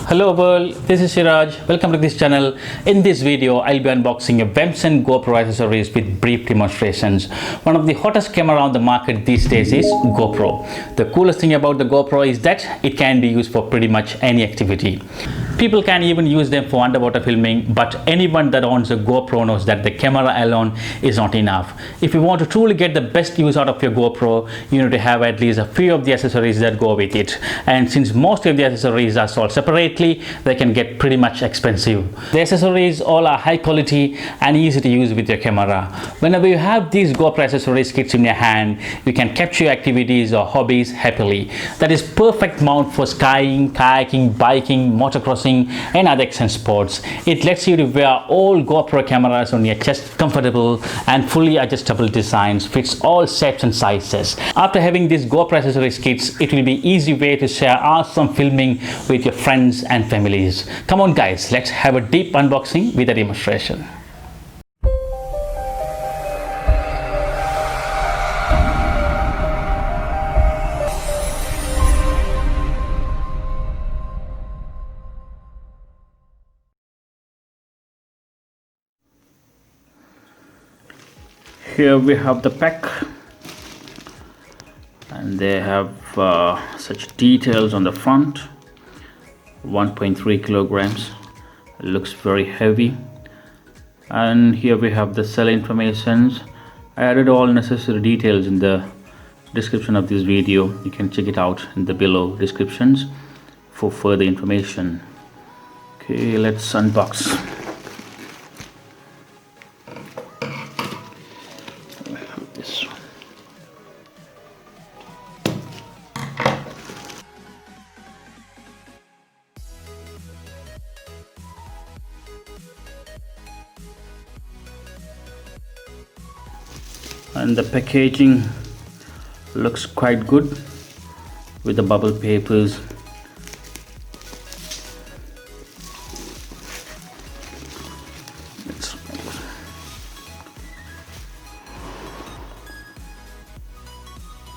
Hello world, this is Siraj. Welcome to this channel. In this video, I'll be unboxing a Vamson GoPro accessories with brief demonstrations. One of the hottest camera on the market these days is GoPro. The coolest thing about the GoPro is that it can be used for pretty much any activity. People can even use them for underwater filming, but anyone that owns a GoPro knows that the camera alone is not enough. If you want to truly get the best use out of your GoPro, you need to have at least a few of the accessories that go with it. And since most of the accessories are sold separately, they can get pretty much expensive. The accessories all are high quality and easy to use with your camera. Whenever you have these GoPro accessories kits in your hand, you can capture your activities or hobbies happily. That is perfect mount for skiing, kayaking, biking, motocrossing and other action sports. It lets you to wear all GoPro cameras on your chest, comfortable and fully adjustable designs, fits all shapes and sizes. After having these GoPro accessories kits, it will be easy way to share awesome filming with your friends and families. Come on guys, let's have a deep unboxing with a demonstration. Here we have the pack, and they have such details on the front. 1.3 kilograms, it looks very heavy. And here we have the sell informations. I added all necessary details in the description of this video. You can check it out in the below descriptions for further information. Okay, let's unbox. And the packaging looks quite good with the bubble papers.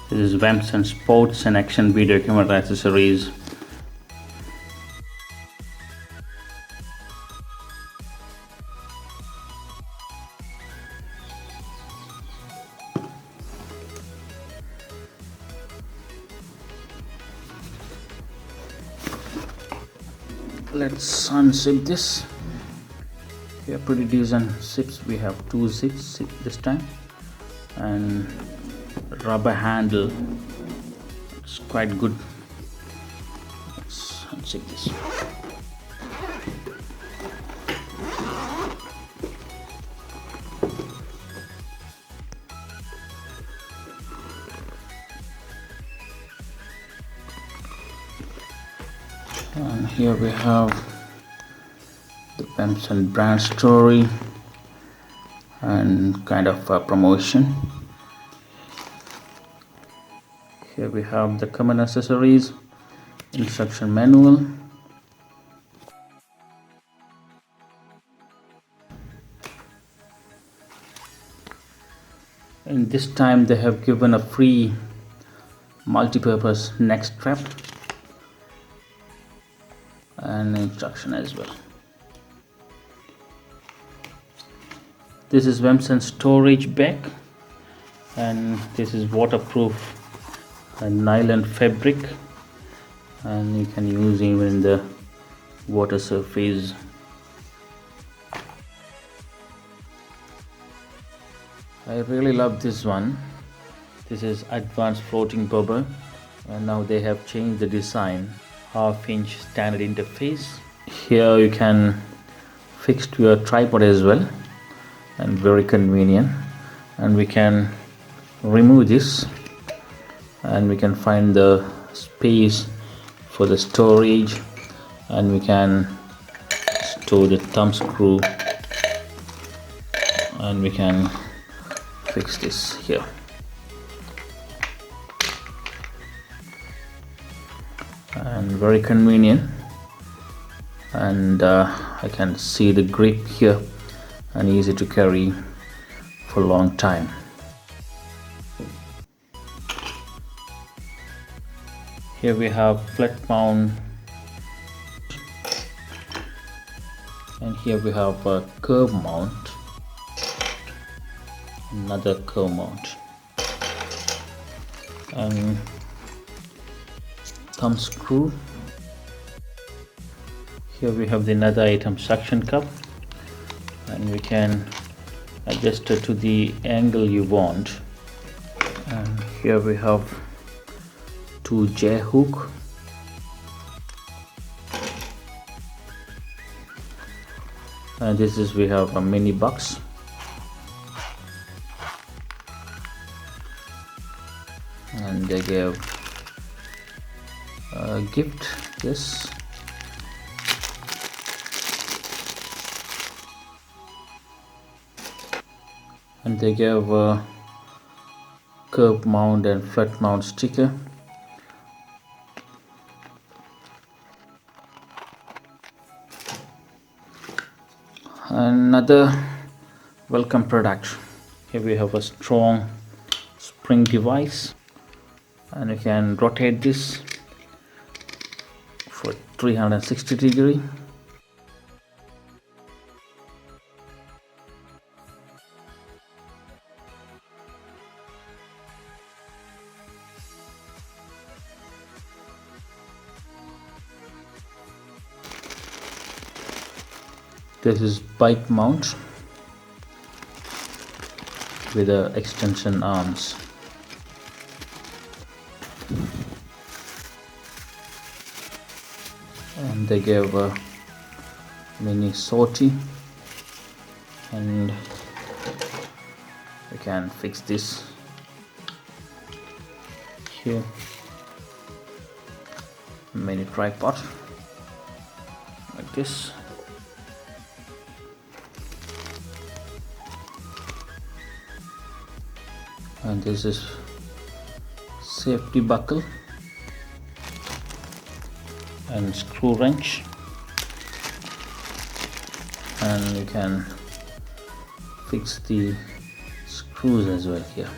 This is Vamson sports and action video camera accessories. Let's unzip this. Here, pretty decent zips. We have two zips this time, and rubber handle. It's quite good. Let's unzip this. And here we have the Vamson brand story and kind of a promotion. Here we have the common accessories, instruction manual, and this time they have given a free multi-purpose neck strap and instruction as well. This is Vamson storage bag, and this is waterproof and nylon fabric, and you can use even in the water surface. I really love this one. This is advanced floating bobber, and now they have changed the design. Half-inch standard interface. Here you can fix to your tripod as well, and very convenient. And we can remove this, and we can find the space for the storage, and we can store the thumb screw, and we can fix this here. And very convenient, and I can see the grip here, and easy to carry for a long time. Here we have flat mount And here we have a curve mount, another curve mount, and thumb screw. Here we have the another item suction cup, and we can adjust it to the angle you want. And here we have two J hook, and this is we have a mini box. And they gave a gift, yes, and they gave a curve mount and flat mount sticker. Another welcome product. Here we have a strong spring device, and you can rotate this for 360 degree. This is bike mount with the extension arms. And they gave a mini sortie, and we can fix this here. Mini tripod like this. And this is safety buckle and screw wrench, and you can fix the screws as well here.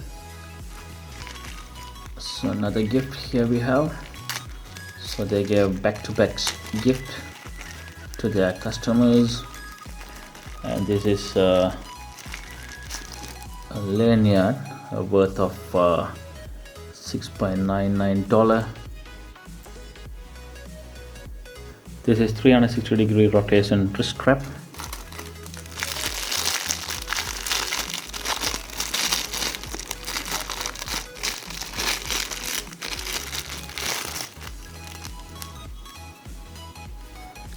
So another gift here we have. So they gave back-to-back gift to their customers, and this is a lanyard worth of $6.99. This is 360 degree rotation wrist strap.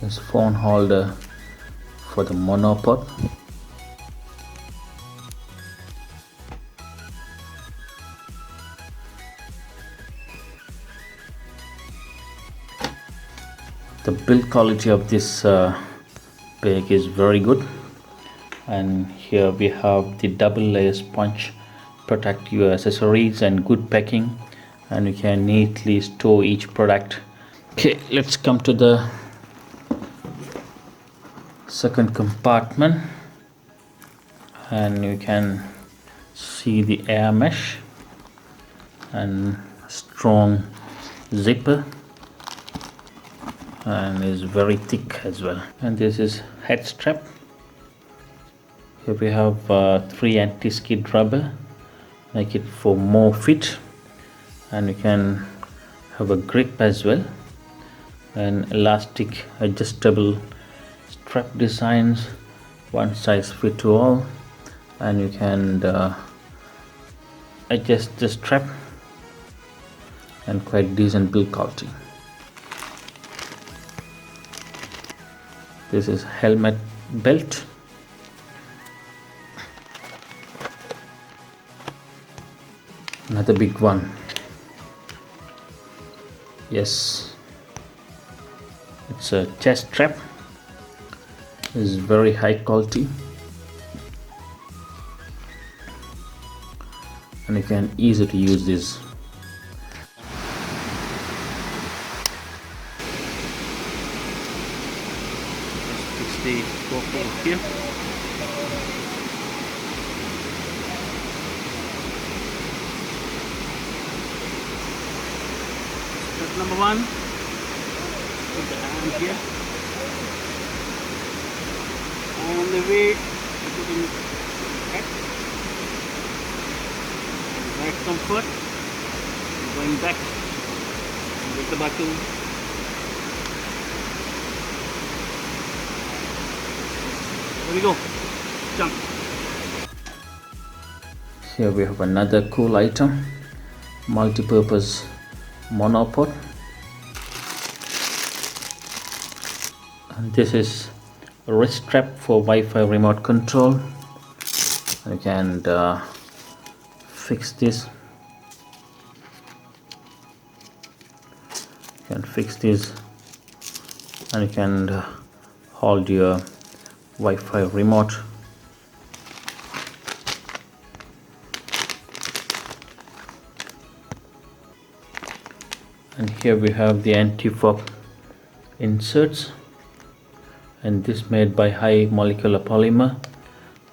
This phone holder for the monopod. The build quality of this bag is very good, and here we have the double layer sponge, protect your accessories, and good packing, and you can neatly store each product. Okay, let's come to the second compartment, and you can see the air mesh and strong zipper, and is very thick as well. And this is head strap. Here we have 3 anti-skid rubber, make it for more fit, and you can have a grip as well, and elastic adjustable strap designs, one size fit to all, and you can adjust the strap, and quite decent build quality. This is helmet belt. Another big one. Yes, it's a chest strap. Is very high quality, and you can easily use this. The GoPro here. Step number 1. Put the hand here. On the way, putting head, right comfort, going back with the buckle. There we go, jump. Here we have another cool item, multi-purpose monopod, and this is a wrist strap for Wi-Fi remote control. You can fix this. You can fix this, and you can hold your Wi-Fi remote. And here we have the anti-fog inserts, and this made by high molecular polymer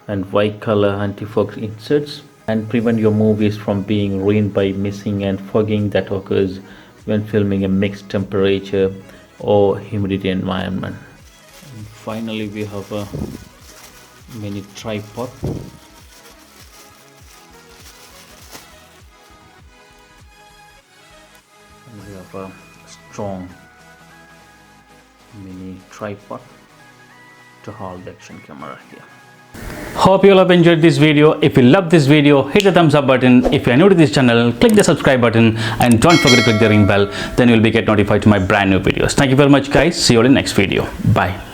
and white color anti-fog inserts, and prevent your movies from being ruined by missing and fogging that occurs when filming a mixed temperature or humidity environment. And finally we have a mini tripod. And we have a strong mini tripod to hold the action camera here. Hope you all have enjoyed this video. If you love this video, hit the thumbs up button. If you are new to this channel, click the subscribe button and don't forget to click the ring bell. Then you will be get notified to my brand new videos. Thank you very much guys. See you all in the next video. Bye.